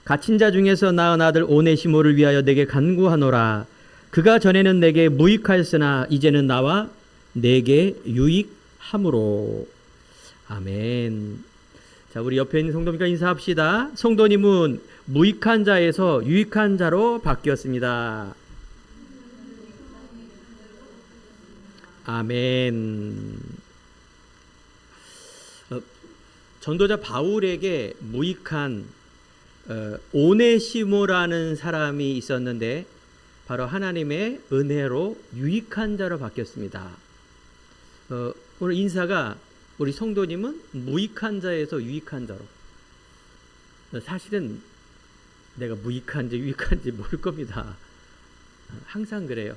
갇힌 자 중에서 낳은 아들 오네시모를 위하여 내게 간구하노라. 그가 전에는 내게 무익하였으나 이제는 나와 내게 유익함으로. 아멘. 자, 우리 옆에 있는 성도님과 인사합시다. 성도님은 무익한 자에서 유익한 자로 바뀌었습니다. 아멘. 전도자 바울에게 무익한 오네시모라는 사람이 있었는데 바로 하나님의 은혜로 유익한 자로 바뀌었습니다. 오늘 인사가 우리 성도님은 무익한 자에서 유익한 자로. 사실은 내가 무익한지 유익한지 모를 겁니다. 항상 그래요.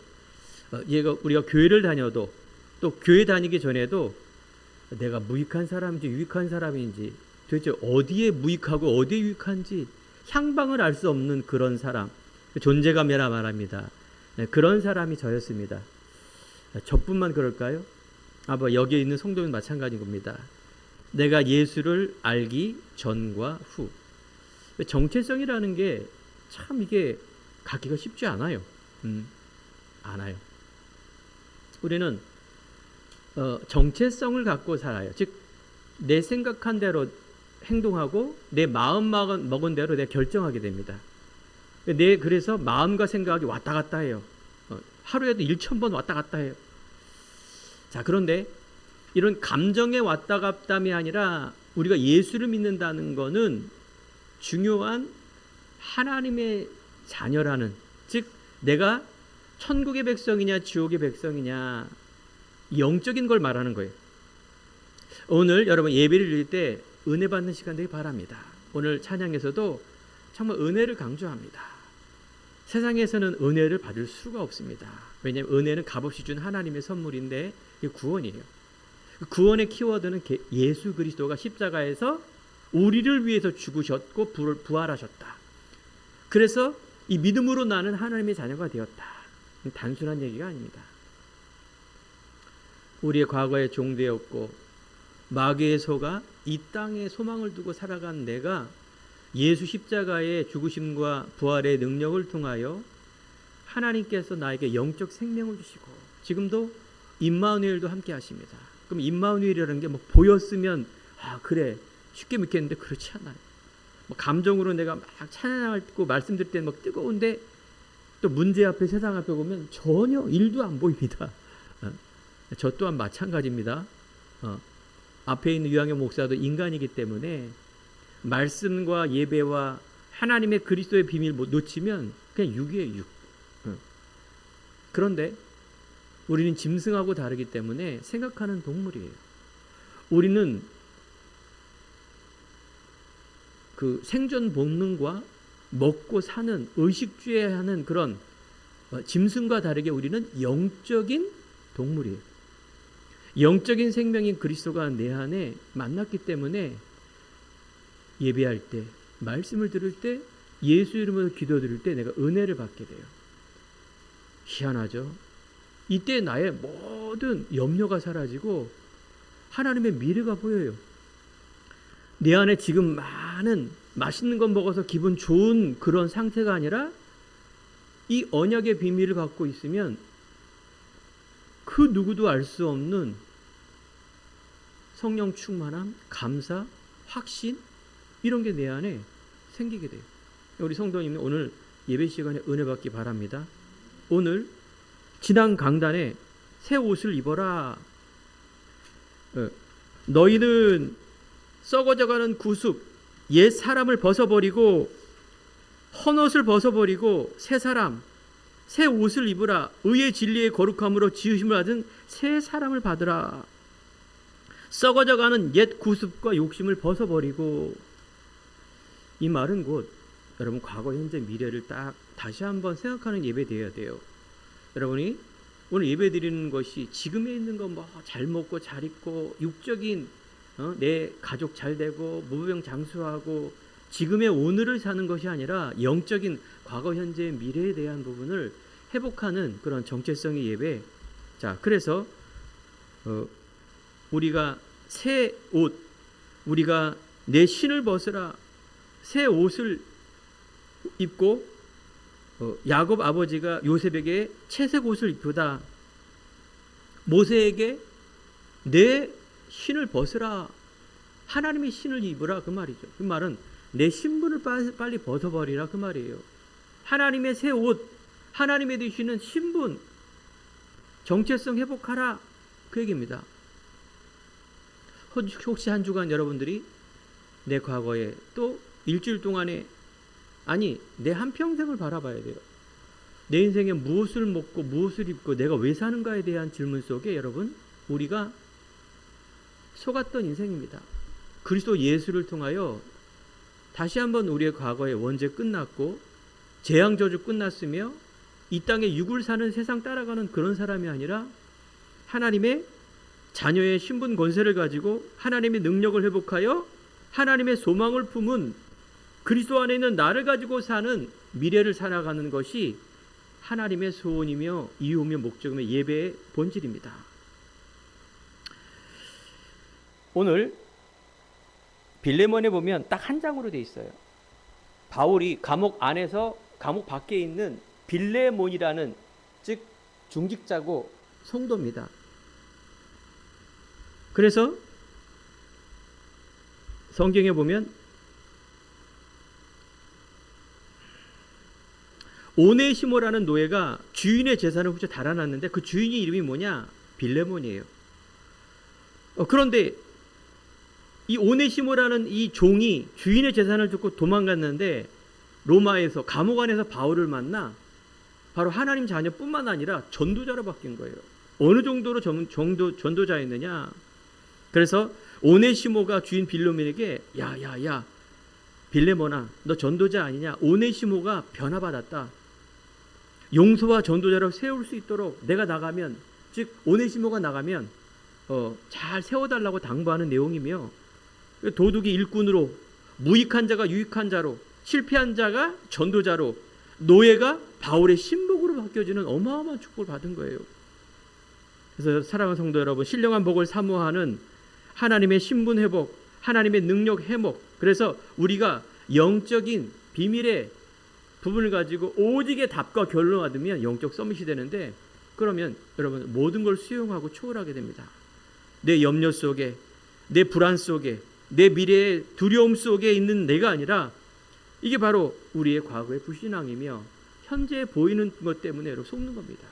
우리가 교회를 다녀도 또 교회 다니기 전에도 내가 무익한 사람인지 유익한 사람인지 도대체 어디에 무익하고 어디에 유익한지 향방을 알 수 없는 그런 사람, 존재감이라 말합니다. 그런 사람이 저였습니다. 저뿐만 그럴까요? 여기에 있는 성도는 마찬가지인 겁니다. 내가 예수를 알기 전과 후. 정체성이라는 게 참 이게 갖기가 쉽지 않아요. 않아요. 우리는 정체성을 갖고 살아요. 즉 내 생각한 대로 행동하고 내 마음 먹은 대로 내가 결정하게 됩니다. 그래서 마음과 생각이 왔다 갔다 해요. 하루에도 1,000번 왔다 갔다 해요. 자, 그런데 이런 감정의 왔다 갔다이 아니라 우리가 예수를 믿는다는 것은 중요한 하나님의 자녀라는, 즉 내가 천국의 백성이냐 지옥의 백성이냐 영적인 걸 말하는 거예요. 오늘 여러분 예배를 드릴 때 은혜 받는 시간 되기 바랍니다. 오늘 찬양에서도 정말 은혜를 강조합니다. 세상에서는 은혜를 받을 수가 없습니다. 왜냐하면 은혜는 값없이 준 하나님의 선물인데 이게 구원이에요. 구원의 키워드는 예수 그리스도가 십자가에서 우리를 위해서 죽으셨고 부활하셨다. 그래서 이 믿음으로 나는 하나님의 자녀가 되었다. 단순한 얘기가 아닙니다. 우리의 과거에 종되었고 마귀의 소가 이 땅에 소망을 두고 살아간 내가 예수 십자가의 죽으심과 부활의 능력을 통하여 하나님께서 나에게 영적 생명을 주시고 지금도 임마누엘도 함께 하십니다. 그럼 임마누엘이라는 게 보였으면 그래 쉽게 믿겠는데 그렇지 않아요. 감정으로 내가 막 찬양하고 말씀드릴 때는 뜨거운데 또 문제 앞에 세상 앞에 보면 전혀 일도 안 보입니다. 저 또한 마찬가지입니다. 앞에 있는 유양의 목사도 인간이기 때문에 말씀과 예배와 하나님의 그리스도의 비밀 놓치면 그냥 육이에요, 육. 그런데 우리는 짐승하고 다르기 때문에 생각하는 동물이에요. 우리는 그 생존 본능과 먹고 사는 의식주의 하는 그런 짐승과 다르게 우리는 영적인 동물이에요. 영적인 생명인 그리스도가 내 안에 만났기 때문에 예배할 때, 말씀을 들을 때, 예수 이름으로 기도드릴 때 내가 은혜를 받게 돼요. 희한하죠? 이때 나의 모든 염려가 사라지고 하나님의 미래가 보여요. 내 안에 지금 많은 맛있는 것 먹어서 기분 좋은 그런 상태가 아니라 이 언약의 비밀을 갖고 있으면 그 누구도 알 수 없는 성령 충만함, 감사, 확신 이런 게 내 안에 생기게 돼요. 우리 성도님 오늘 예배 시간에 은혜 받기 바랍니다. 오늘 지난 강단에 새 옷을 입어라. 너희는 썩어져가는 구습, 옛 사람을 벗어버리고 헌옷을 벗어버리고 새 사람, 새 옷을 입으라. 의의 진리의 거룩함으로 지으심을 받은 새 사람을 받으라. 썩어져가는 옛 구습과 욕심을 벗어버리고. 이 말은 곧 여러분 과거, 현재, 미래를 딱 다시 한번 생각하는 예배 되어야 돼요. 여러분이 오늘 예배 드리는 것이 지금에 있는 거 잘 먹고 잘 입고 육적인 내 가족 잘 되고 무병장수하고 지금의 오늘을 사는 것이 아니라 영적인 과거, 현재, 미래에 대한 부분을 회복하는 그런 정체성의 예배. 자, 그래서 우리가 새 옷, 우리가 내 신을 벗으라. 새 옷을 입고 야곱 아버지가 요셉에게 채색 옷을 입히다 모세에게 내 신을 벗으라, 하나님의 신을 입으라, 그 말이죠. 그 말은 내 신분을 빨리 벗어버리라, 그 말이에요. 하나님의 새 옷, 하나님의 되시는 신분, 정체성 회복하라, 그 얘기입니다. 혹시 한 주간 여러분들이 내 과거에 또 일주일 동안에, 아니 내 한평생을 바라봐야 돼요. 내 인생에 무엇을 먹고 무엇을 입고 내가 왜 사는가에 대한 질문 속에 여러분 우리가 속았던 인생입니다. 그리스도 예수를 통하여 다시 한번 우리의 과거의 원죄 끝났고 재앙저주 끝났으며 이 땅에 육을 사는 세상 따라가는 그런 사람이 아니라 하나님의 자녀의 신분 권세를 가지고 하나님의 능력을 회복하여 하나님의 소망을 품은 그리스도 안에 있는 나를 가지고 사는 미래를 살아가는 것이 하나님의 소원이며 이유며 목적이며 예배의 본질입니다. 오늘 빌레몬에 보면 딱 한 장으로 되어 있어요. 바울이 감옥 안에서 감옥 밖에 있는 빌레몬이라는, 즉 중직자고 성도입니다. 그래서 성경에 보면 오네시모라는 노예가 주인의 재산을 훔쳐 달아났는데 그 주인의 이름이 뭐냐? 빌레몬이에요. 그런데 이 오네시모라는 이 종이 주인의 재산을 줍고 도망갔는데 로마에서 감옥 안에서 바울을 만나 바로 하나님 자녀뿐만 아니라 전도자로 바뀐 거예요. 어느 정도로 전도자였느냐? 그래서 오네시모가 주인 빌레몬에게 야 빌레몬아, 너 전도자 아니냐? 오네시모가 변화받았다. 용서와 전도자로 세울 수 있도록 내가 나가면, 즉 오네시모가 나가면 잘 세워달라고 당부하는 내용이며, 도둑이 일꾼으로, 무익한 자가 유익한 자로, 실패한 자가 전도자로, 노예가 바울의 신복으로 바뀌어지는 어마어마한 축복을 받은 거예요. 그래서 사랑하는 성도 여러분, 신령한 복을 사모하는 하나님의 신분 회복, 하나님의 능력 회복, 그래서 우리가 영적인 비밀의 부분을 가지고 오직의 답과 결론을 얻으면 영적 서밋이 되는데, 그러면 여러분 모든 걸 수용하고 초월하게 됩니다. 내 염려 속에, 내 불안 속에, 내 미래의 두려움 속에 있는 내가 아니라 이게 바로 우리의 과거의 불신앙이며 현재 보이는 것 때문에 여러분 속는 겁니다.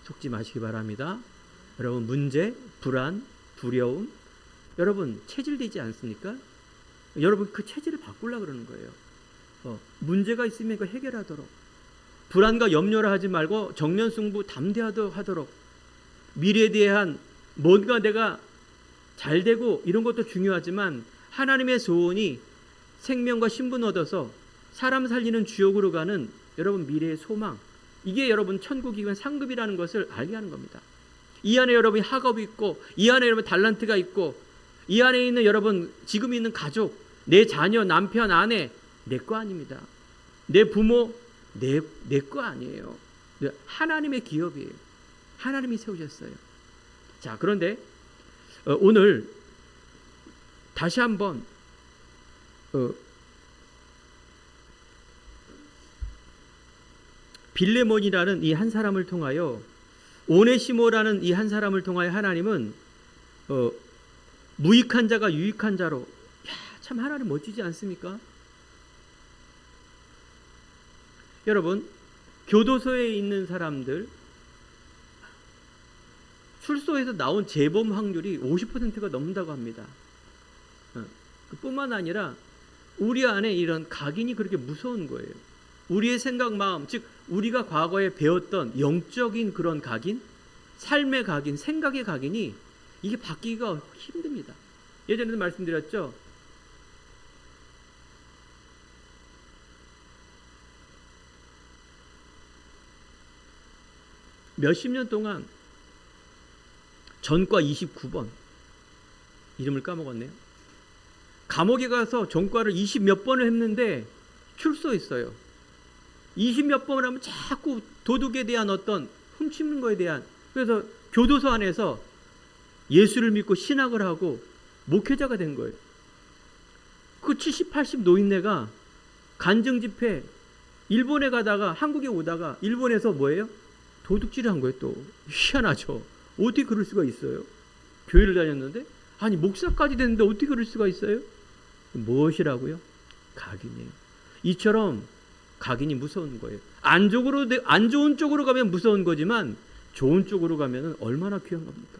속지 마시기 바랍니다. 여러분 문제, 불안, 두려움, 여러분 체질되지 않습니까? 여러분 그 체질을 바꾸려고 그러는 거예요. 문제가 있으면 그 해결하도록, 불안과 염려를 하지 말고 정면승부 담대하도록, 미래에 대한 뭔가 내가 잘 되고 이런 것도 중요하지만 하나님의 소원이 생명과 신분 얻어서 사람 살리는 주역으로 가는 여러분 미래의 소망, 이게 여러분 천국이면 상급이라는 것을 알게 하는 겁니다. 이 안에 여러분이 학업이 있고, 이 안에 여러분 달란트가 있고, 이 안에 있는 여러분 지금 있는 가족, 내 자녀, 남편, 아내 내 거 아닙니다. 내 부모 내 거 아니에요. 하나님의 기업이에요. 하나님이 세우셨어요. 자, 그런데 오늘 다시 한번 빌레몬이라는 이 한 사람을 통하여, 오네시모라는 이 한 사람을 통하여 하나님은 무익한 자가 유익한 자로, 참 하나님 멋지지 않습니까? 여러분 교도소에 있는 사람들 출소에서 나온 재범 확률이 50%가 넘는다고 합니다. 뿐만 아니라 우리 안에 이런 각인이 그렇게 무서운 거예요. 우리의 생각, 마음, 즉 우리가 과거에 배웠던 영적인 그런 각인, 삶의 각인, 생각의 각인이 이게 바뀌기가 힘듭니다. 예전에도 말씀드렸죠. 몇십 년 동안 전과 29번, 이름을 까먹었네요. 감옥에 가서 전과를 20몇 번을 했는데 출소했어요. 20몇 번을 하면 자꾸 도둑에 대한 어떤 훔치는 거에 대한, 그래서 교도소 안에서 예수를 믿고 신학을 하고 목회자가 된 거예요. 그 70, 80 노인네가 간증 집회 일본에 가다가 한국에 오다가 일본에서 뭐예요? 도둑질을 한 거예요. 또 희한하죠. 어떻게 그럴 수가 있어요? 교회를 다녔는데 아니 목사까지 됐는데 어떻게 그럴 수가 있어요? 무엇이라고요? 각인이에요. 이처럼 각인이 무서운 거예요. 안 좋은 쪽으로 가면 무서운 거지만 좋은 쪽으로 가면 얼마나 귀한 겁니까?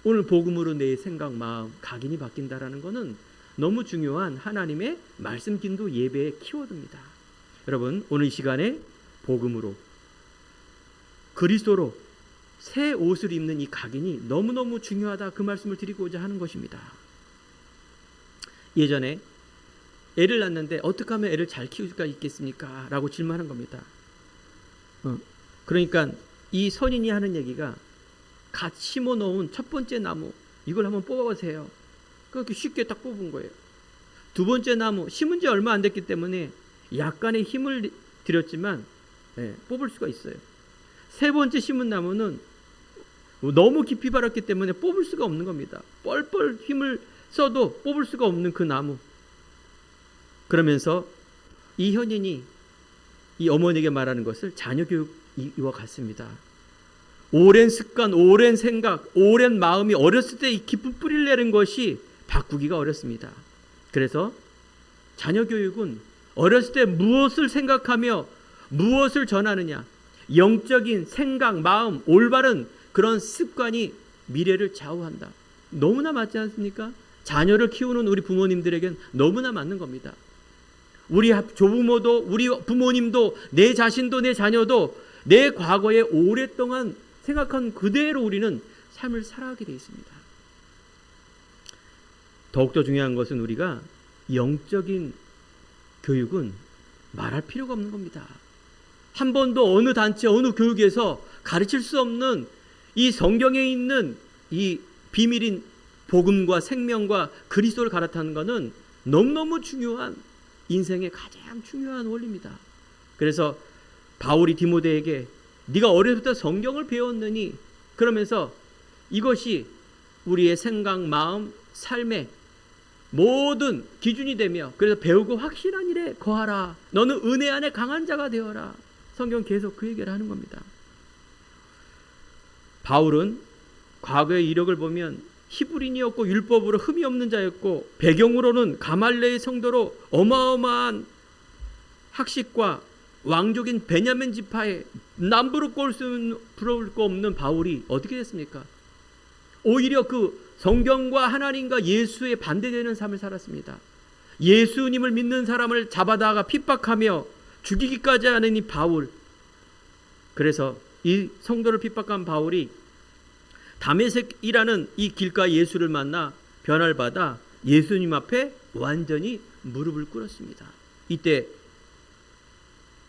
오늘 복음으로 내 생각, 마음, 각인이 바뀐다라는 것은 너무 중요한 하나님의 말씀 기도 예배의 키워드입니다. 여러분, 오늘 이 시간에 복음으로 그리스도로 새 옷을 입는 이 각인이 너무너무 중요하다, 그 말씀을 드리고자 하는 것입니다. 예전에 애를 낳는데 어떻게 하면 애를 잘 키울 수가 있겠습니까? 라고 질문하는 겁니다. 그러니까 이 선인이 하는 얘기가 갓 심어 놓은 첫 번째 나무 이걸 한번 뽑아보세요. 그렇게 쉽게 딱 뽑은 거예요. 두 번째 나무 심은 지 얼마 안 됐기 때문에 약간의 힘을 들였지만 뽑을 수가 있어요. 세 번째 심은 나무는 너무 깊이 발았기 때문에 뽑을 수가 없는 겁니다. 뻘뻘 힘을 써도 뽑을 수가 없는 그 나무. 그러면서 이 현인이 이 어머니에게 말하는 것을 자녀 교육이와 같습니다. 오랜 습관, 오랜 생각, 오랜 마음이 어렸을 때 이 깊은 뿌리를 내는 것이 바꾸기가 어렵습니다. 그래서 자녀 교육은 어렸을 때 무엇을 생각하며 무엇을 전하느냐, 영적인 생각, 마음, 올바른 그런 습관이 미래를 좌우한다. 너무나 맞지 않습니까? 자녀를 키우는 우리 부모님들에겐 너무나 맞는 겁니다. 우리 조부모도 우리 부모님도 내 자신도 내 자녀도 내 과거에 오랫동안 생각한 그대로 우리는 삶을 살아가게 되어 있습니다. 더욱더 중요한 것은 우리가 영적인 교육은 말할 필요가 없는 겁니다. 한 번도 어느 단체 어느 교육에서 가르칠 수 없는 이 성경에 있는 이 비밀인 복음과 생명과 그리스도를 갈아타는 것은 너무너무 중요한 인생의 가장 중요한 원리입니다. 그래서 바울이 디모데에게 네가 어렸을 때 성경을 배웠느니 그러면서 이것이 우리의 생각, 마음, 삶의 모든 기준이 되며 그래서 배우고 확실한 일에 거하라. 너는 은혜 안에 강한 자가 되어라. 성경 계속 그 얘기를 하는 겁니다. 바울은 과거의 이력을 보면 히브리인이었고 율법으로 흠이 없는 자였고 배경으로는 가말레의 성도로 어마어마한 학식과 왕족인 베냐민 지파에 남부를 부러울 거 없는 바울이 어떻게 됐습니까? 오히려 그 성경과 하나님과 예수에 반대되는 삶을 살았습니다. 예수님을 믿는 사람을 잡아다가 핍박하며 죽이기까지 하는 이 바울. 그래서 이 성도를 핍박한 바울이 다메섹이라는 이 길가 예수를 만나 변화를 받아 예수님 앞에 완전히 무릎을 꿇었습니다. 이때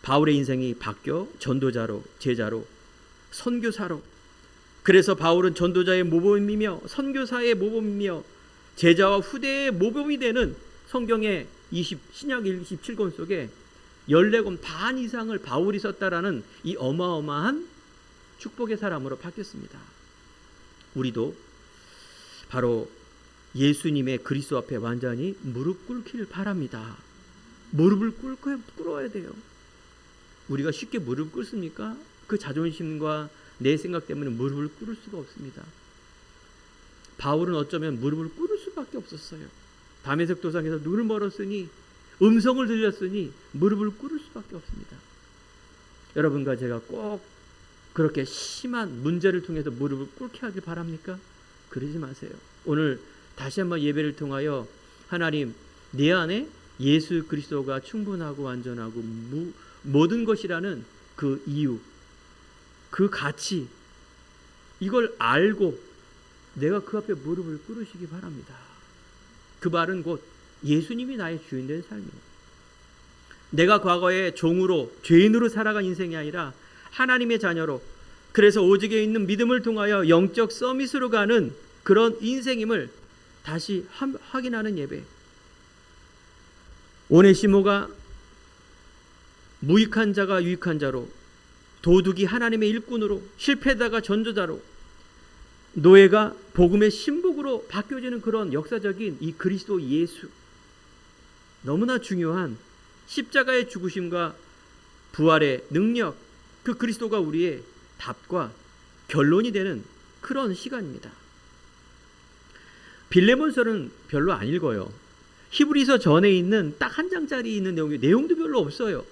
바울의 인생이 바뀌어 전도자로, 제자로, 선교사로. 그래서 바울은 전도자의 모범이며 선교사의 모범이며 제자와 후대의 모범이 되는 성경의 신약 27권 속에 14권 반 이상을 바울이 썼다라는 이 어마어마한 축복의 사람으로 바뀌었습니다. 우리도 바로 예수님의 그리스도 앞에 완전히 무릎 꿇기를 바랍니다. 무릎을 꿇어야 돼요. 우리가 쉽게 무릎 꿇습니까? 그 자존심과 내 생각 때문에 무릎을 꿇을 수가 없습니다. 바울은 어쩌면 무릎을 꿇을 수밖에 없었어요. 다메섹 도상에서 눈을 멀었으니 음성을 들렸으니 무릎을 꿇을 수밖에 없습니다. 여러분과 제가 꼭 그렇게 심한 문제를 통해서 무릎을 꿇게 하길 바랍니까? 그러지 마세요. 오늘 다시 한번 예배를 통하여 하나님 내 안에 예수 그리스도가 충분하고 완전하고 모든 것이라는 그 이유, 그 가치, 이걸 알고 내가 그 앞에 무릎을 꿇으시기 바랍니다. 그 말은 곧 예수님이 나의 주인 된 삶이에요. 내가 과거에 종으로 죄인으로 살아간 인생이 아니라 하나님의 자녀로, 그래서 오직에 있는 믿음을 통하여 영적 서밋으로 가는 그런 인생임을 다시 확인하는 예배. 오네시모가 무익한 자가 유익한 자로, 도둑이 하나님의 일꾼으로, 실패자가 전도자로, 노예가 복음의 신복으로 바뀌어지는 그런 역사적인 이 그리스도 예수, 너무나 중요한 십자가의 죽으심과 부활의 능력, 그 그리스도가 우리의 답과 결론이 되는 그런 시간입니다. 빌레몬서는 별로 안 읽어요. 히브리서 전에 있는 딱 한 장짜리 있는 내용도 별로 없어요.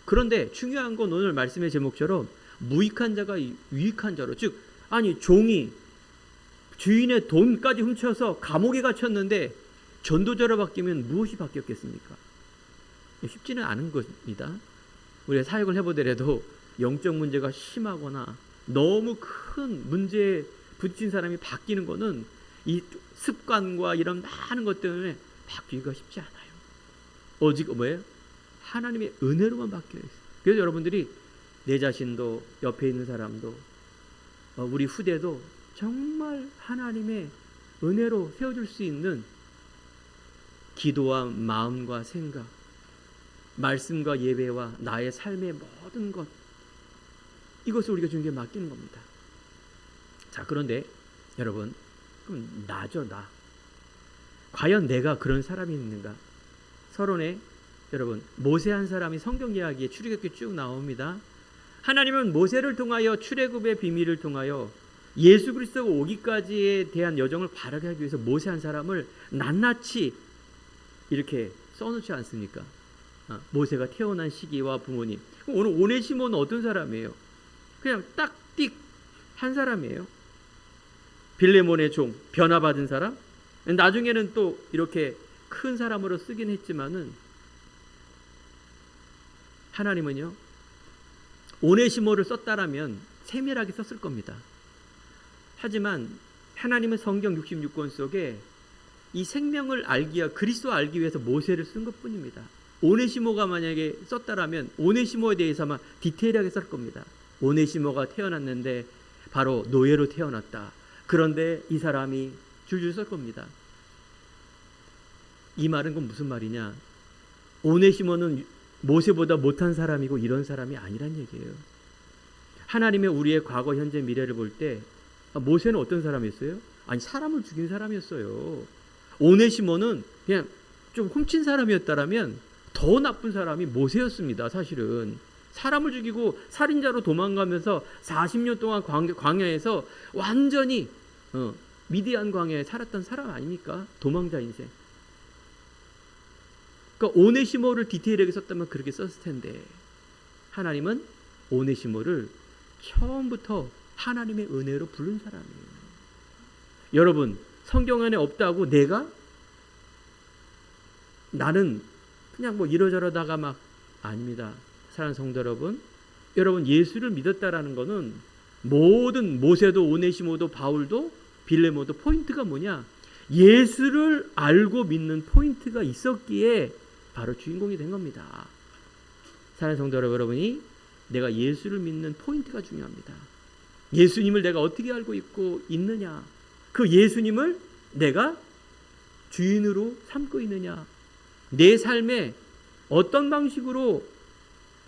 그런데 중요한 건 오늘 말씀의 제목처럼 무익한 자가 유익한 자로, 즉 아니 종이 주인의 돈까지 훔쳐서 감옥에 갇혔는데 전도자로 바뀌면 무엇이 바뀌었겠습니까? 쉽지는 않은 것입니다. 우리가 사역을 해보더라도 영적 문제가 심하거나 너무 큰 문제에 부딪힌 사람이 바뀌는 것은 이 습관과 이런 많은 것 때문에 바뀌기가 쉽지 않아요. 오직 뭐예요? 하나님의 은혜로만 바뀌어야 있어요. 그래서 여러분들이 내 자신도 옆에 있는 사람도 우리 후대도 정말 하나님의 은혜로 세워줄 수 있는 기도와 마음과 생각, 말씀과 예배와 나의 삶의 모든 것, 이것을 우리가 주님께 맡기는 겁니다. 자, 그런데 여러분, 그럼 나죠, 나. 과연 내가 그런 사람이 있는가? 서론에 여러분, 모세 한 사람이 성경 이야기에 출애굽기 쭉 나옵니다. 하나님은 모세를 통하여 출애굽의 비밀을 통하여 예수 그리스도가 오기까지에 대한 여정을 바르게 하기 위해서 모세 한 사람을 낱낱이 이렇게 써놓지 않습니까? 모세가 태어난 시기와 부모님. 오늘 오네시모는 어떤 사람이에요? 그냥 딱 띡 한 사람이에요. 빌레몬의 종, 변화받은 사람. 나중에는 또 이렇게 큰 사람으로 쓰긴 했지만은 하나님은요, 오네시모를 썼다라면 세밀하게 썼을 겁니다. 하지만 하나님은 성경 66권 속에 이 생명을 알기 위해, 그리스도 알기 위해서 모세를 쓴 것뿐입니다. 오네시모가 만약에 썼다라면 오네시모에 대해서만 디테일하게 쓸 겁니다. 오네시모가 태어났는데 바로 노예로 태어났다. 그런데 이 사람이 줄줄 쓸 겁니다. 이 말은 건 무슨 말이냐? 오네시모는 모세보다 못한 사람이고 이런 사람이 아니란 얘기예요. 하나님의 우리의 과거, 현재, 미래를 볼 때 모세는 어떤 사람이었어요? 아니, 사람을 죽인 사람이었어요. 오네시모는 그냥 좀 훔친 사람이었다라면 더 나쁜 사람이 모세였습니다. 사실은 사람을 죽이고 살인자로 도망가면서 40년 동안 광야에서 완전히 미디안 광야에 살았던 사람 아닙니까? 도망자 인생. 그러니까 오네시모를 디테일하게 썼다면 그렇게 썼을 텐데 하나님은 오네시모를 처음부터 하나님의 은혜로 부른 사람이에요. 여러분, 성경 안에 없다고 나는 그냥 뭐 이러저러다가 막 아닙니다. 사랑하는 성도 여러분, 여러분 예수를 믿었다라는 것은 모든 모세도 오네시모도 바울도 빌레몬도 포인트가 뭐냐? 예수를 알고 믿는 포인트가 있었기에 바로 주인공이 된 겁니다. 사랑하는 성도 여러분이 내가 예수를 믿는 포인트가 중요합니다. 예수님을 내가 어떻게 알고 있느냐? 그 예수님을 내가 주인으로 삼고 있느냐? 내 삶에 어떤 방식으로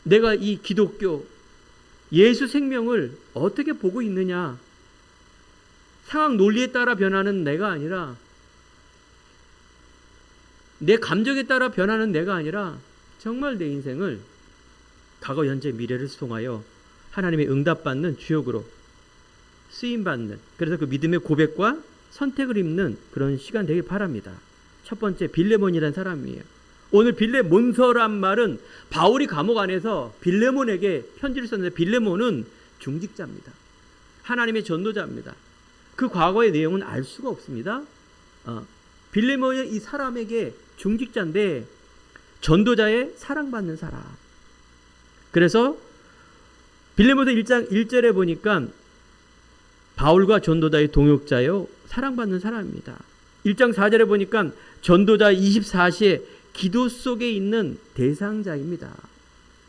내가 이 기독교 예수 생명을 어떻게 보고 있느냐? 상황 논리에 따라 변하는 내가 아니라, 내 감정에 따라 변하는 내가 아니라 정말 내 인생을 과거, 현재, 미래를 통하여 하나님의 응답받는 주역으로 쓰임받는, 그래서 그 믿음의 고백과 선택을 입는 그런 시간 되길 바랍니다. 첫 번째, 빌레몬이라는 사람이에요. 오늘 빌레몬서란 말은 바울이 감옥 안에서 빌레몬에게 편지를 썼는데 빌레몬은 중직자입니다. 하나님의 전도자입니다. 그 과거의 내용은 알 수가 없습니다. 빌레몬이 이 사람에게 중직자인데 전도자의 사랑받는 사람. 그래서 빌레몬서 1장 1절에 보니까 바울과 전도자의 동역자요 사랑받는 사람입니다. 1장 4절에 보니까 전도자 24시에 기도 속에 있는 대상자입니다.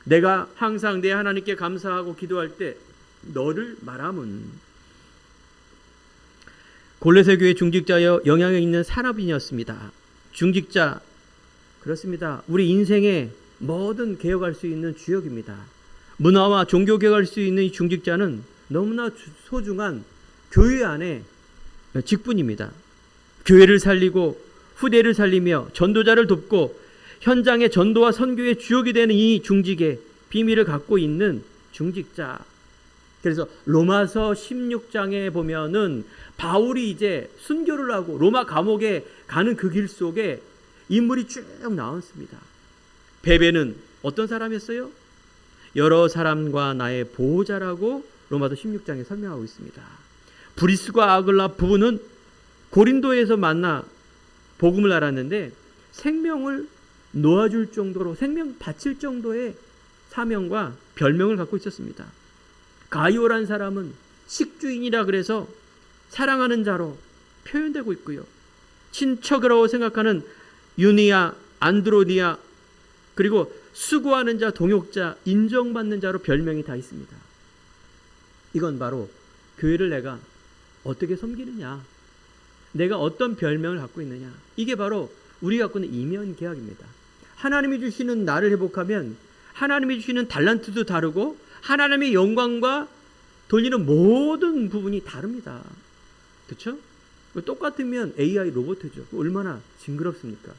내가 항상 내 하나님께 감사하고 기도할 때 너를 말함은. 골로새 교회 중직자여 영향력 있는 산업인이었습니다. 중직자, 그렇습니다. 우리 인생에 뭐든 개혁할 수 있는 주역입니다. 문화와 종교 개혁할 수 있는 이 중직자는 너무나 소중한 교회 안에 직분입니다. 교회를 살리고 후대를 살리며 전도자를 돕고 현장의 전도와 선교의 주역이 되는 이 중직의 비밀을 갖고 있는 중직자. 그래서 로마서 16장에 보면은 바울이 이제 순교를 하고 로마 감옥에 가는 그 길 속에 인물이 쭉 나왔습니다. 베베는 어떤 사람이었어요? 여러 사람과 나의 보호자라고 로마서 16장에 설명하고 있습니다. 브리스과 아글라 부부는 고린도에서 만나 복음을 알았는데 생명을 놓아줄 정도로, 생명 바칠 정도의 사명과 별명을 갖고 있었습니다. 가이오란 사람은 식주인이라 그래서 사랑하는 자로 표현되고 있고요. 친척이라고 생각하는 유니아, 안드로니아, 그리고 수고하는 자, 동역자, 인정받는 자로 별명이 다 있습니다. 이건 바로 교회를 내가 어떻게 섬기느냐, 내가 어떤 별명을 갖고 있느냐, 이게 바로 우리가 갖고 있는 이면 계약입니다. 하나님이 주시는 나를 회복하면 하나님이 주시는 달란트도 다르고 하나님의 영광과 돌리는 모든 부분이 다릅니다. 그렇죠? 똑같으면 AI 로봇이죠. 얼마나 징그럽습니까?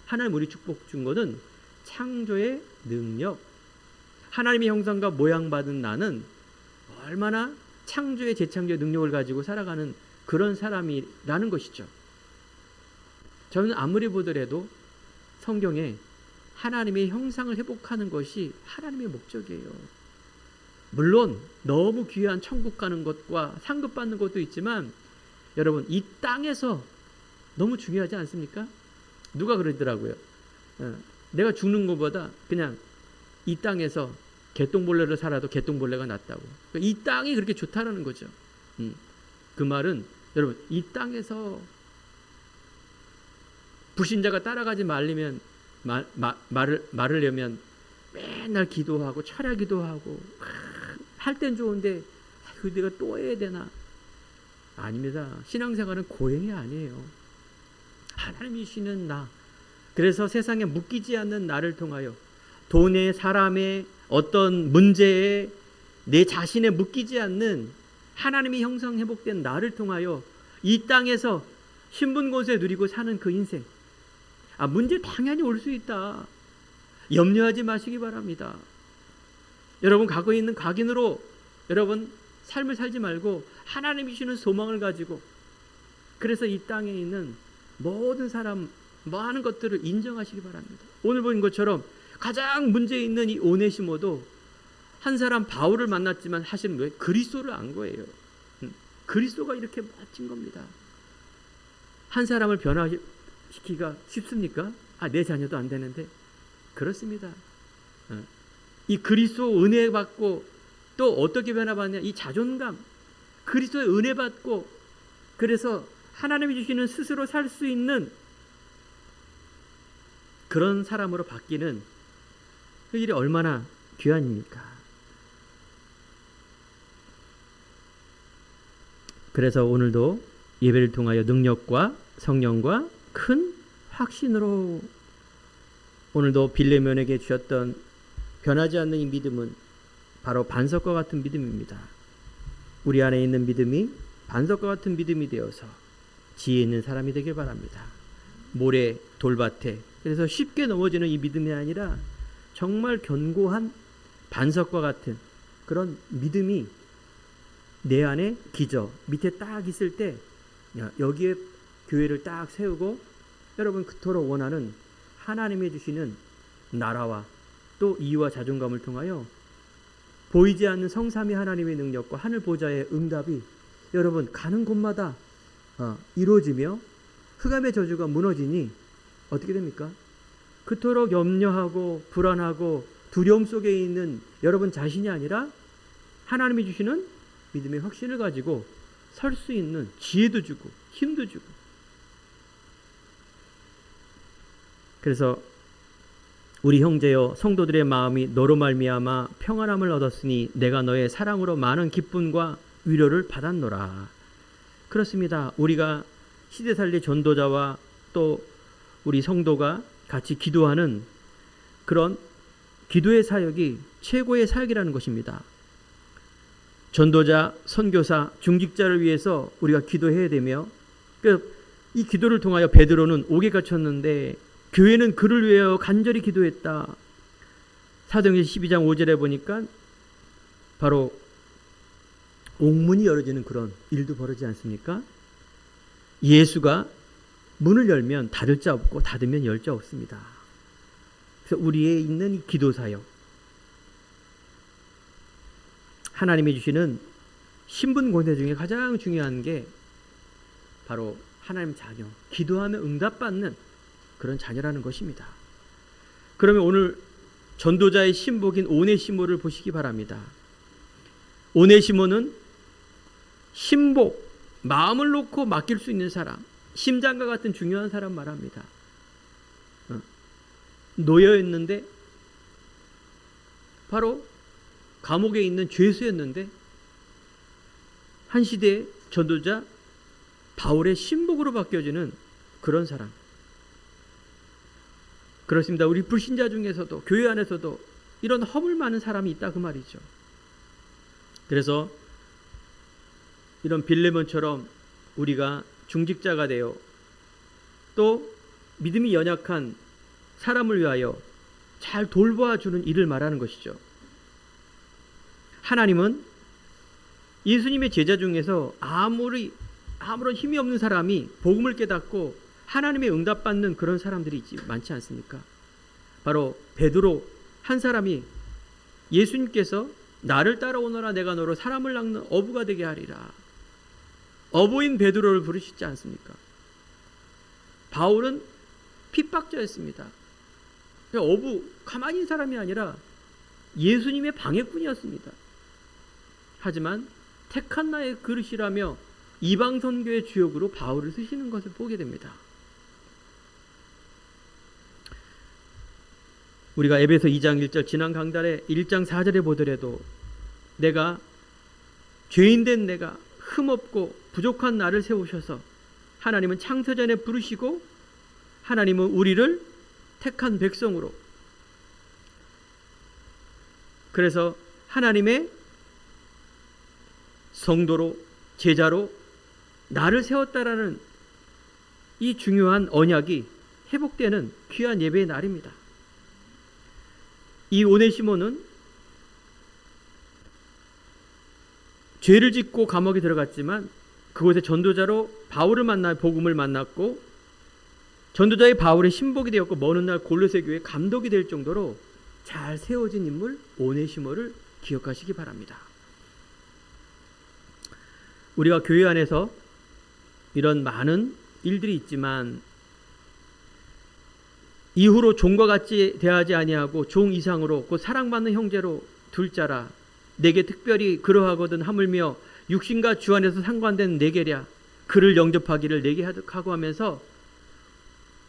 하나님 우리 축복 준 것은 창조의 능력. 하나님의 형상과 모양 받은 나는 얼마나 창조의 재창조의 능력을 가지고 살아가는 그런 사람이라는 것이죠. 저는 아무리 보더라도 성경에 하나님의 형상을 회복하는 것이 하나님의 목적이에요. 물론 너무 귀한 천국 가는 것과 상급받는 것도 있지만 여러분, 이 땅에서 너무 중요하지 않습니까? 누가 그러더라고요. 내가 죽는 것보다 그냥 이 땅에서 개똥벌레를 살아도 개똥벌레가 낫다고. 이 땅이 그렇게 좋다라는 거죠. 그 말은 여러분, 이 땅에서 불신자가 따라가지 말으려면 맨날 기도하고 철야기도 하고 할 땐 좋은데 내가 또 해야 되나? 아닙니다. 신앙생활은 고행이 아니에요. 하나님이 주시는 나, 그래서 세상에 묶이지 않는 나를 통하여 돈에, 사람의 어떤 문제에, 내 자신에 묶이지 않는 하나님이 형상 회복된 나를 통하여 이 땅에서 신분고세 누리고 사는 그 인생. 문제 당연히 올 수 있다. 염려하지 마시기 바랍니다. 여러분, 갖고 있는 각인으로 여러분 삶을 살지 말고 하나님이 주시는 소망을 가지고, 그래서 이 땅에 있는 모든 사람, 많은 것들을 인정하시기 바랍니다. 오늘 본 것처럼 가장 문제 있는 이 오네시모도 한 사람 바울을 만났지만 사실은 왜 그리스도를 안 거예요. 그리스도가 이렇게 멋진 겁니다. 한 사람을 변화시키기가 쉽습니까? 내 자녀도 안 되는데. 그렇습니다. 이 그리스도 은혜 받고 또 어떻게 변화받냐, 이 자존감, 그리스도의 은혜 받고 그래서 하나님이 주시는 스스로 살 수 있는 그런 사람으로 바뀌는 그 일이 얼마나 귀한입니까? 그래서 오늘도 예배를 통하여 능력과 성령과 큰 확신으로, 오늘도 빌레몬에게 주셨던 변하지 않는 이 믿음은 바로 반석과 같은 믿음입니다. 우리 안에 있는 믿음이 반석과 같은 믿음이 되어서 지혜 있는 사람이 되길 바랍니다. 모래, 돌밭에, 그래서 쉽게 넘어지는 이 믿음이 아니라 정말 견고한 반석과 같은 그런 믿음이 내 안에 기저 밑에 딱 있을 때 여기에 교회를 딱 세우고 여러분 그토록 원하는 하나님이 주시는 나라와 또 이유와 자존감을 통하여 보이지 않는 성삼위 하나님의 능력과 하늘 보좌의 응답이 여러분 가는 곳마다 이루어지며 흑암의 저주가 무너지니 어떻게 됩니까? 그토록 염려하고 불안하고 두려움 속에 있는 여러분 자신이 아니라 하나님이 주시는 믿음의 확신을 가지고 설 수 있는 지혜도 주고 힘도 주고. 그래서 우리 형제여, 성도들의 마음이 너로 말미암아 평안함을 얻었으니 내가 너의 사랑으로 많은 기쁨과 위로를 받았노라. 그렇습니다. 우리가 시대살리 전도자와 또 우리 성도가 같이 기도하는 그런 기도의 사역이 최고의 사역이라는 것입니다. 전도자, 선교사, 중직자를 위해서 우리가 기도해야 되며, 이 기도를 통하여 베드로는 옥에 갇혔는데 교회는 그를 위하여 간절히 기도했다. 사도행전 12장 5절에 보니까 바로 옥문이 열어지는 그런 일도 벌어지지 않습니까? 예수가 문을 열면 닫을 자 없고 닫으면 열 자 없습니다. 그래서 우리에 있는 이 기도 사역, 하나님이 주시는 신분 권세 중에 가장 중요한 게 바로 하나님 자녀, 기도하면 응답받는 그런 자녀라는 것입니다. 그러면 오늘 전도자의 신복인 오네시모를 보시기 바랍니다. 오네시모는 신복, 마음을 놓고 맡길 수 있는 사람, 심장과 같은 중요한 사람 말합니다. 노예였는데 바로 감옥에 있는 죄수였는데 한 시대의 전도자 바울의 신복으로 바뀌어지는 그런 사람. 그렇습니다. 우리 불신자 중에서도 교회 안에서도 이런 허물 많은 사람이 있다 그 말이죠. 그래서 이런 빌레몬처럼 우리가 중직자가 되어 또 믿음이 연약한 사람을 위하여 잘 돌봐주는 일을 말하는 것이죠. 하나님은 예수님의 제자 중에서 아무런 힘이 없는 사람이 복음을 깨닫고 하나님의 응답받는 그런 사람들이 많지 않습니까? 바로 베드로 한 사람이 예수님께서 나를 따라오너라 내가 너로 사람을 낚는 어부가 되게 하리라. 어부인 베드로를 부르시지 않습니까? 바울은 핍박자였습니다. 어부, 가만히 있는 사람이 아니라 예수님의 방해꾼이었습니다. 하지만 택한 나의 그릇이라며 이방 선교의 주역으로 바울을 쓰시는 것을 보게 됩니다. 우리가 에베소 2장 1절 지난 강단에 1장 4절에 보더라도 내가 죄인된 내가 흠없고 부족한 나를 세우셔서 하나님은 창세전에 부르시고 하나님은 우리를 택한 백성으로, 그래서 하나님의 성도로 제자로 나를 세웠다라는 이 중요한 언약이 회복되는 귀한 예배의 날입니다. 이 오네시모는 죄를 짓고 감옥에 들어갔지만 그곳에 전도자로 바울을 만나 복음을 만났고 전도자의 바울의 신복이 되었고 먼 훗날 골로새 교회 감독이 될 정도로 잘 세워진 인물 오네시모를 기억하시기 바랍니다. 우리가 교회 안에서 이런 많은 일들이 있지만 이후로 종과 같이 대하지 아니하고 종 이상으로 곧 사랑받는 형제로 둘 자라 내게 특별히 그러하거든 하물며 육신과 주 안에서 상관된 내게랴 그를 영접하기를 내게 하고 하면서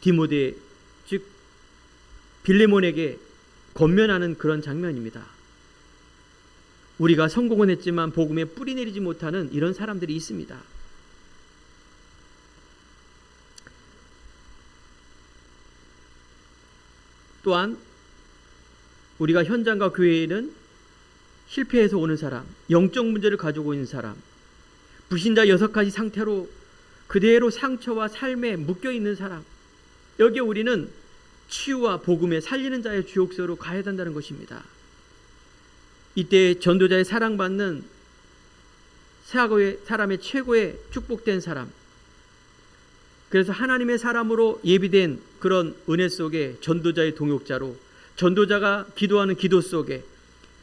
디모데 즉 빌레몬에게 권면하는 그런 장면입니다. 우리가 성공은 했지만 복음에 뿌리 내리지 못하는 이런 사람들이 있습니다. 또한 우리가 현장과 교회에는 실패해서 오는 사람, 영적 문제를 가지고 있는 사람, 불신자 6가지 상태로 그대로 상처와 삶에 묶여있는 사람, 여기에 우리는 치유와 복음에 살리는 자의 주역소로 가야 된다는 것입니다. 이때 전도자의 사랑받는 사람의 최고의 축복된 사람, 그래서 하나님의 사람으로 예비된 그런 은혜 속에 전도자의 동역자로 전도자가 기도하는 기도 속에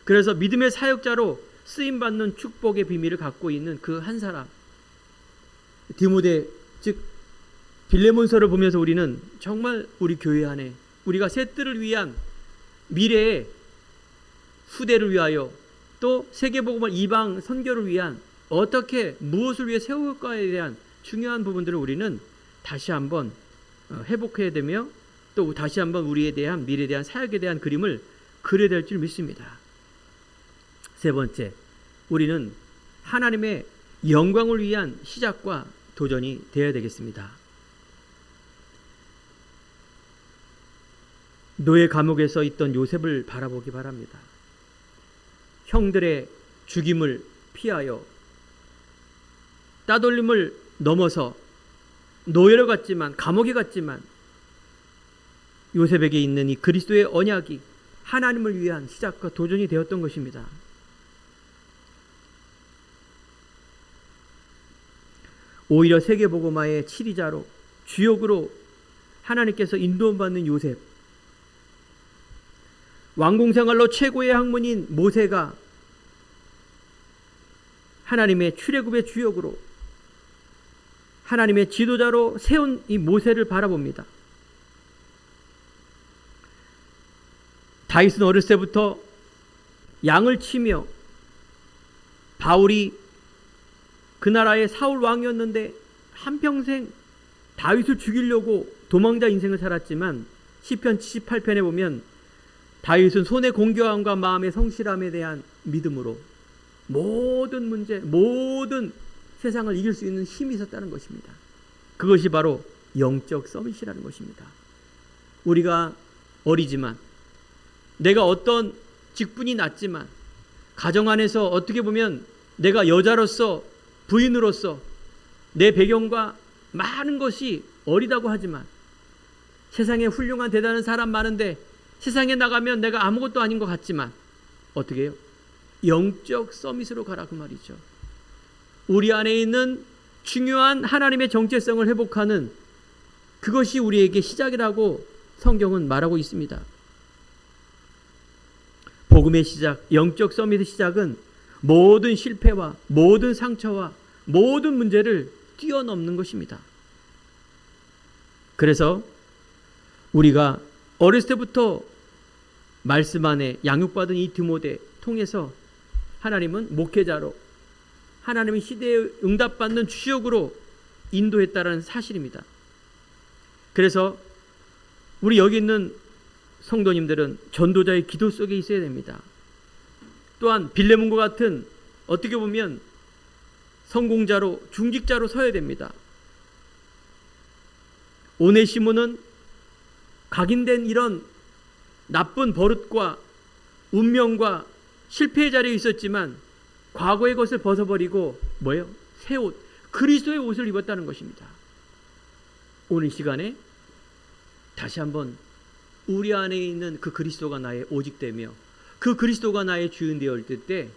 그래서 믿음의 사역자로 쓰임받는 축복의 비밀을 갖고 있는 그 한 사람 디모데 즉 빌레몬서를 보면서 우리는 정말 우리 교회 안에 우리가 셋들을 위한 미래의 후대를 위하여 또 세계복음을 이방 선교를 위한 어떻게 무엇을 위해 세울까에 대한 중요한 부분들을 우리는 다시 한번 회복해야 되며 또 다시 한번 우리에 대한 미래에 대한 사역에 대한 그림을 그려야 될 줄 믿습니다. 세 번째, 우리는 하나님의 영광을 위한 시작과 도전이 되어야 되겠습니다. 노예 감옥에서 있던 요셉을 바라보기 바랍니다. 형들의 죽임을 피하여 따돌림을 넘어서 노예로 갔지만 감옥에 갔지만 요셉에게 있는 이 그리스도의 언약이 하나님을 위한 시작과 도전이 되었던 것입니다. 오히려 세계복음화의 치리자로 주역으로 하나님께서 인도받는 요셉, 왕궁생활로 최고의 학문인 모세가 하나님의 출애굽의 주역으로 하나님의 지도자로 세운 이 모세를 바라봅니다. 다윗은 어렸을 때부터 양을 치며, 바울이 그 나라의 사울 왕이었는데 한평생 다윗을 죽이려고 도망자 인생을 살았지만 시편 78편에 보면 다윗은 손의 공교함과 마음의 성실함에 대한 믿음으로 모든 문제, 모든 세상을 이길 수 있는 힘이 있었다는 것입니다. 그것이 바로 영적 서밋이라는 것입니다. 우리가 어리지만, 내가 어떤 직분이 낮지만, 가정 안에서 어떻게 보면 내가 여자로서, 부인으로서 내 배경과 많은 것이 어리다고 하지만, 세상에 훌륭한 대단한 사람 많은데 세상에 나가면 내가 아무것도 아닌 것 같지만 어떻게 해요? 영적 서밋으로 가라, 그 말이죠. 우리 안에 있는 중요한 하나님의 정체성을 회복하는 그것이 우리에게 시작이라고 성경은 말하고 있습니다. 복음의 시작, 영적 서밋의 시작은 모든 실패와 모든 상처와 모든 문제를 뛰어넘는 것입니다. 그래서 우리가 어렸을 때부터 말씀 안에 양육받은 이 디모데 통해서 하나님은 목회자로, 하나님의 시대에 응답받는 주역으로 인도했다는 사실입니다. 그래서 우리 여기 있는 성도님들은 전도자의 기도 속에 있어야 됩니다. 또한 빌레몬과 같은 어떻게 보면 성공자로, 중직자로 서야 됩니다. 오네시모는 각인된 이런 나쁜 버릇과 운명과 실패의 자리에 있었지만 과거의 것을 벗어버리고 뭐예요? 새 옷, 그리스도의 옷을 입었다는 것입니다. 오늘 시간에 다시 한번 우리 안에 있는 그 그리스도가 나의 오직되며 그 그리스도가 나의 주인 되었을 때,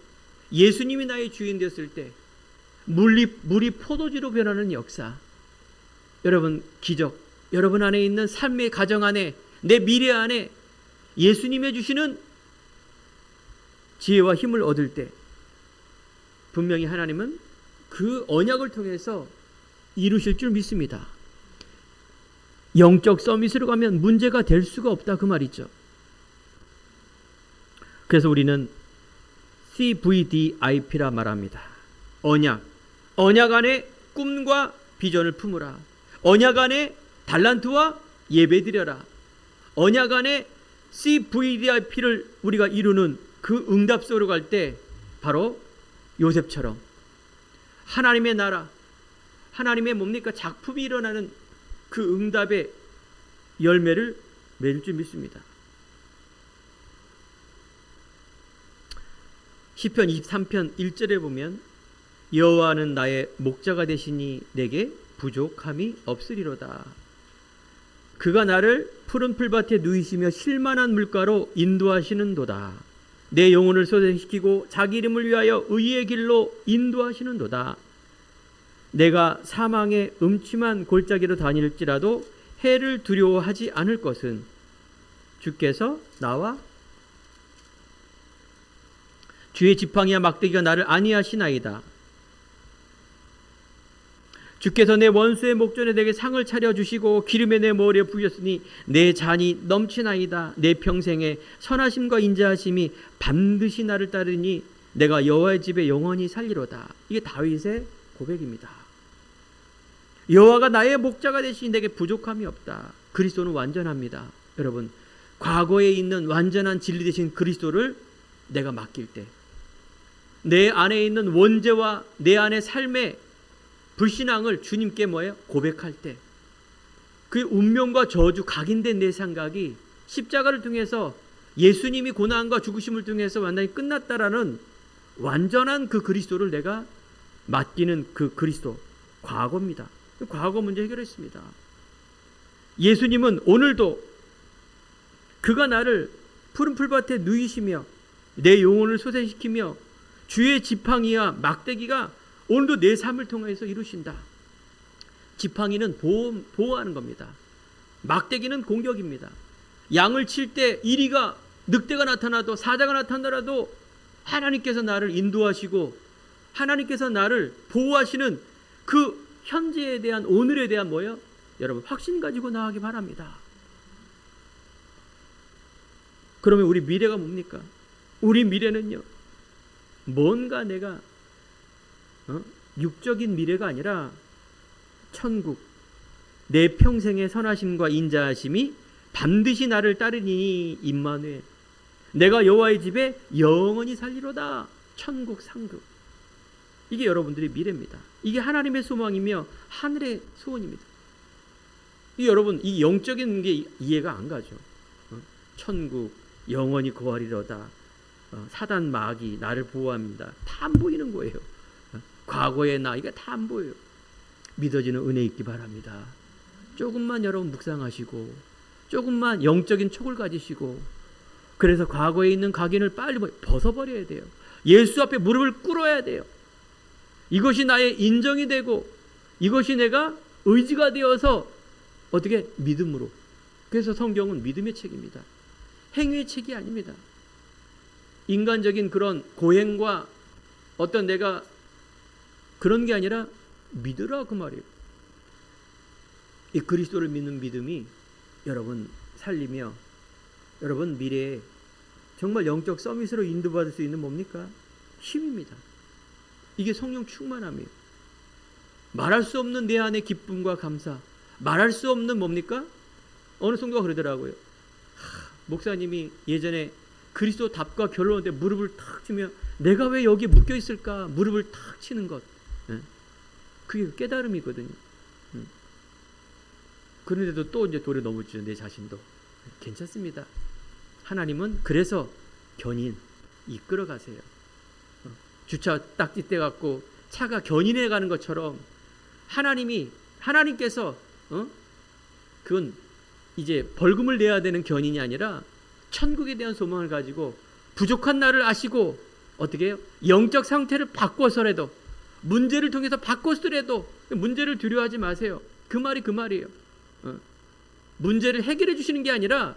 예수님이 나의 주인 되었을 때 물이 포도주로 변하는 역사, 여러분 기적, 여러분 안에 있는 삶의 가정 안에, 내 미래 안에 예수님의 주시는 지혜와 힘을 얻을 때 분명히 하나님은 그 언약을 통해서 이루실 줄 믿습니다. 영적 서밋으로 가면 문제가 될 수가 없다, 그 말이죠. 그래서 우리는 CVDIP라 말합니다. 언약 안에 꿈과 비전을 품으라. 언약 안에 달란트와 예배드려라. 언약 안에 CVDIP를 우리가 이루는 그 응답 속으로 갈 때 바로 요셉처럼 하나님의 나라, 하나님의 뭡니까? 작품이 일어나는 그 응답의 열매를 맺을 줄 믿습니다. 시편 23편 1절에 보면 여호와는 나의 목자가 되시니 내게 부족함이 없으리로다. 그가 나를 푸른 풀밭에 누이시며 쉴만한 물가로 인도하시는도다. 내 영혼을 소생시키고 자기 이름을 위하여 의의 길로 인도하시는도다. 내가 사망의 음침한 골짜기로 다닐지라도 해를 두려워하지 않을 것은 주께서 나와 주의 지팡이와 막대기가 나를 안위하시나이다. 주께서 내 원수의 목전에 내게 상을 차려주시고 기름에 내 머리에 부으셨으니 내 잔이 넘치나이다. 내 평생에 선하심과 인자하심이 반드시 나를 따르니 내가 여호와의 집에 영원히 살리로다. 이게 다윗의 고백입니다. 여호와가 나의 목자가 되시니 내게 부족함이 없다. 그리스도는 완전합니다. 여러분, 과거에 있는 완전한 진리 되신 그리스도를 내가 맡길 때, 내 안에 있는 원죄와 내 안의 삶의 불신앙을 주님께 뭐예요? 고백할 때, 그 운명과 저주 각인된 내 생각이 십자가를 통해서 예수님이 고난과 죽으심을 통해서 완전히 끝났다라는 완전한 그 그리스도를 내가 맡기는 그 그리스도, 과거입니다. 과거 문제 해결했습니다. 예수님은 오늘도 그가 나를 푸른 풀밭에 누이시며 내 영혼을 솟아시키며 주의 지팡이와 막대기가 오늘도 내 삶을 통해서 이루신다. 지팡이는 보호하는 겁니다. 막대기는 공격입니다. 양을 칠 때 이리가 늑대가 나타나도 사자가 나타나더라도 하나님께서 나를 인도하시고 하나님께서 나를 보호하시는 그 현재에 대한 오늘에 대한 뭐예요? 여러분 확신 가지고 나가기 바랍니다. 그러면 우리 미래가 뭡니까? 우리 미래는요, 뭔가 내가 육적인 미래가 아니라 천국, 내 평생의 선하심과 인자하심이 반드시 나를 따르니 임마누엘, 내가 여호와의 집에 영원히 살리로다. 천국 상급. 이게 여러분들의 미래입니다. 이게 하나님의 소망이며 하늘의 소원입니다. 이 여러분, 이 영적인 게 이해가 안 가죠. 천국, 영원히 거하리로다. 사단 마귀 나를 보호합니다. 다 안 보이는 거예요. 과거의 나, 이게 다 안 보여요. 믿어지는 은혜 있기 바랍니다. 조금만 여러분 묵상하시고 조금만 영적인 촉을 가지시고, 그래서 과거에 있는 각인을 빨리 벗어버려야 돼요. 예수 앞에 무릎을 꿇어야 돼요. 이것이 나의 인정이 되고 이것이 내가 의지가 되어서 어떻게? 믿음으로. 그래서 성경은 믿음의 책입니다. 행위의 책이 아닙니다. 인간적인 그런 고행과 어떤 내가 그런 게 아니라 믿으라, 그 말이에요. 이 그리스도를 믿는 믿음이 여러분 살리며 여러분 미래에 정말 영적 서밋으로 인도받을 수 있는 뭡니까? 힘입니다. 이게 성령 충만함이에요. 말할 수 없는 내 안의 기쁨과 감사, 말할 수 없는 뭡니까? 어느 성도가 그러더라고요. 목사님이 예전에 그리스도 답과 결론할 때 무릎을 탁 치며 내가 왜 여기 묶여 있을까? 무릎을 탁 치는 것. 그게 깨달음이거든요. 그런데도 또 이제 돌에 넘어지죠. 내 자신도. 괜찮습니다. 하나님은 그래서 견인 이끌어 가세요. 주차 딱지 떼 갖고 차가 견인해 가는 것처럼 하나님께서 그건 이제 벌금을 내야 되는 견인이 아니라 천국에 대한 소망을 가지고 부족한 나를 아시고 어떻게 해요? 영적 상태를 바꿔서라도 문제를 통해서 바꿔서라도 문제를 두려워하지 마세요. 그 말이에요. 문제를 해결해 주시는 게 아니라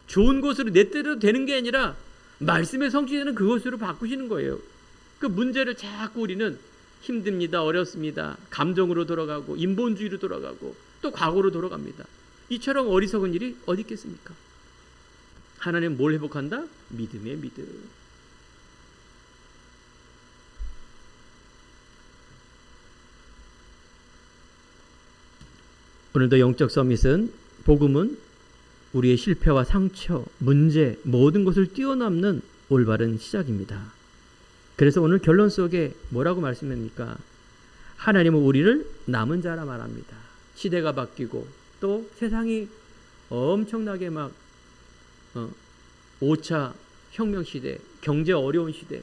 좋은 곳으로 내 뜻대로 되는 게 아니라 말씀의 성취되는 그것으로 바꾸시는 거예요. 그 문제를 자꾸 우리는 힘듭니다, 어렵습니다, 감정으로 돌아가고 인본주의로 돌아가고 또 과거로 돌아갑니다. 이처럼 어리석은 일이 어디 있겠습니까? 하나님은 뭘 회복한다? 믿음의 믿음. 오늘도 영적 서밋은, 복음은 우리의 실패와 상처, 문제, 모든 것을 뛰어넘는 올바른 시작입니다. 그래서 오늘 결론 속에 뭐라고 말씀합니까? 하나님은 우리를 남은 자라 말합니다. 시대가 바뀌고 또 세상이 엄청나게 막 5차 혁명 시대, 경제 어려운 시대.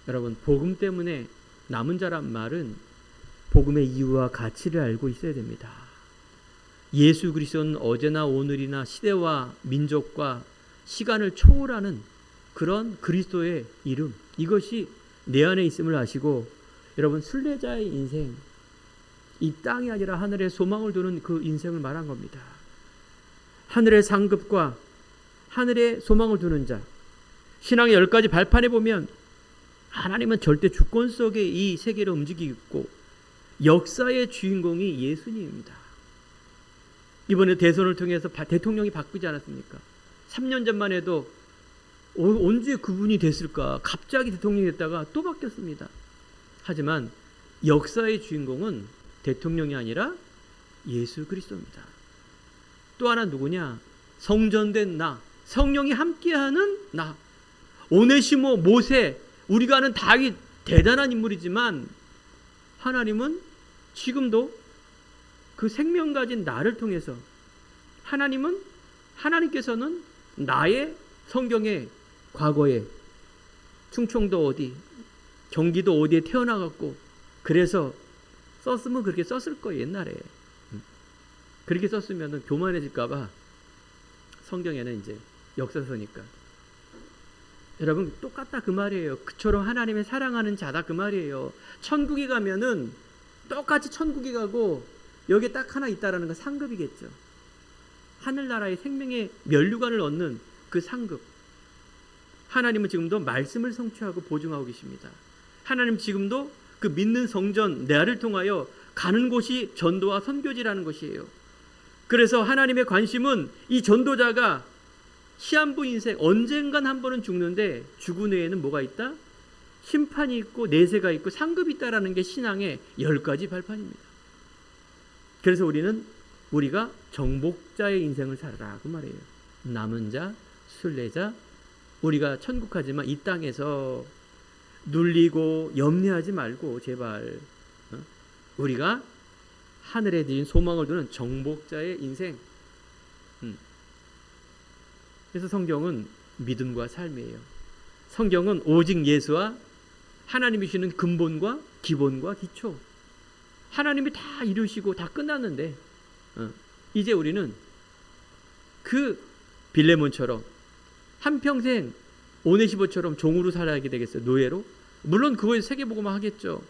여러분, 복음 때문에 남은 자란 말은 복음의 이유와 가치를 알고 있어야 됩니다. 예수 그리스도는 어제나 오늘이나 시대와 민족과 시간을 초월하는 그런 그리스도의 이름, 이것이 내 안에 있음을 아시고, 여러분 순례자의 인생, 이 땅이 아니라 하늘에 소망을 두는 그 인생을 말한 겁니다. 하늘의 상급과 하늘에 소망을 두는 자, 신앙의 10가지 발판에 보면 하나님은 절대 주권 속에 이 세계를 움직이고 있고 역사의 주인공이 예수님입니다. 이번에 대선을 통해서 대통령이 바뀌지 않았습니까? 3년 전만 해도 언제 그분이 됐을까? 갑자기 대통령이 됐다가 또 바뀌었습니다. 하지만 역사의 주인공은 대통령이 아니라 예수 그리스도입니다. 또 하나 누구냐? 성전된 나, 성령이 함께하는 나. 오네시모, 모세, 우리가 아는 다윗, 대단한 인물이지만 하나님은 지금도 그 생명 가진 나를 통해서 하나님께서는 나의 성경에 과거에 충청도 어디, 경기도 어디에 태어나갖고 그래서 썼으면 그렇게 썼을 거예요. 옛날에 그렇게 썼으면 교만해질까봐 성경에는 이제 역사서니까. 여러분 똑같다 그 말이에요. 그처럼 하나님의 사랑하는 자다 그 말이에요. 천국에 가면은 똑같이 천국에 가고 여기에 딱 하나 있다라는 건 상급이겠죠. 하늘나라의 생명의 면류관을 얻는 그 상급. 하나님은 지금도 말씀을 성취하고 보증하고 계십니다. 하나님 지금도 그 믿는 성전 나를 통하여 가는 곳이 전도와 선교지라는 것이에요. 그래서 하나님의 관심은 이 전도자가 시한부 인생 언젠간 한 번은 죽는데 죽은 후에는 뭐가 있다? 심판이 있고 내세가 있고 상급이 있다라는 게 신앙의 10가지 발판입니다. 그래서 우리가 정복자의 인생을 살아라 그 말이에요. 남은 자, 순례자. 우리가 천국 가지만 이 땅에서 눌리고 염려하지 말고 제발 우리가 하늘에 드린 소망을 두는 정복자의 인생. 그래서 성경은 믿음과 삶이에요. 성경은 오직 예수와 하나님이 주시는 근본과 기본과 기초. 하나님이 다 이루시고 다 끝났는데 이제 우리는 그 빌레몬처럼 한평생 오네시모처럼 종으로 살아야게 되겠어요. 노예로. 물론 그거에서 세계복음화 하겠죠.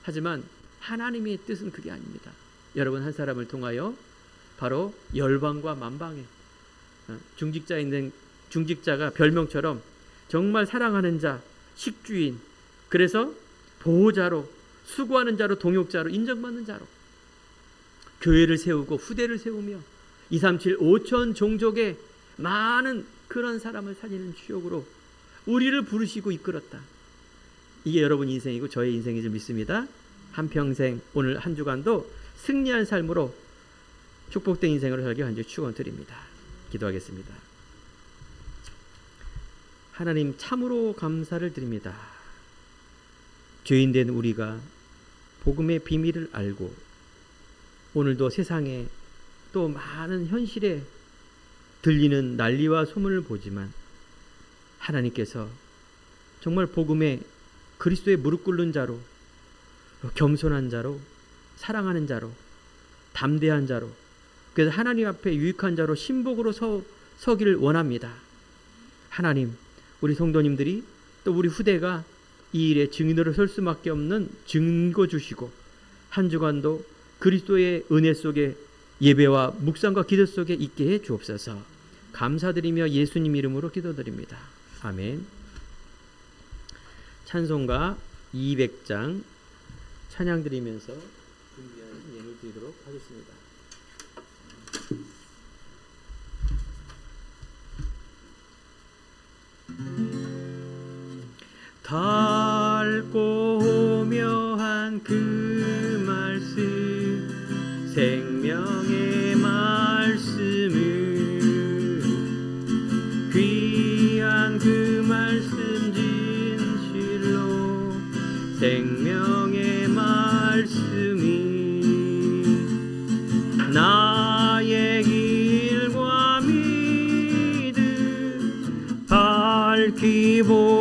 하지만 하나님의 뜻은 그게 아닙니다. 여러분 한 사람을 통하여 바로 열방과 만방에 중직자가 별명처럼 정말 사랑하는 자, 식주인, 그래서 보호자로, 수고하는 자로, 동역자로, 인정받는 자로 교회를 세우고 후대를 세우며 237 5천 종족의 많은 그런 사람을 살리는 주역으로 우리를 부르시고 이끌었다. 이게 여러분 인생이고 저의 인생인 줄 믿습니다. 한평생 오늘 한 주간도 승리한 삶으로 축복된 인생으로 살기 간절히 축원드립니다. 기도하겠습니다. 하나님 참으로 감사를 드립니다. 죄인된 우리가 복음의 비밀을 알고 오늘도 세상에 또 많은 현실에 들리는 난리와 소문을 보지만 하나님께서 정말 복음에 그리스도의 무릎 꿇는 자로, 겸손한 자로, 사랑하는 자로, 담대한 자로, 그래서 하나님 앞에 유익한 자로 신복으로 서기를 원합니다. 하나님, 우리 성도님들이 또 우리 후대가 이 일에 증인으로 설 수밖에 없는 증거 주시고 한 주간도 그리스도의 은혜 속에 예배와 묵상과 기도 속에 있게 해 주옵소서. 감사드리며 예수님 이름으로 기도드립니다. 아멘. 찬송가 200장 찬양 드리면서 준비한 예를 드리도록 하겠습니다. 닳고 오묘한 그 말씀 생명의 말씀을 귀한 그 말씀 진실로 생명의 말씀이 나의 길과 믿음 밝히 보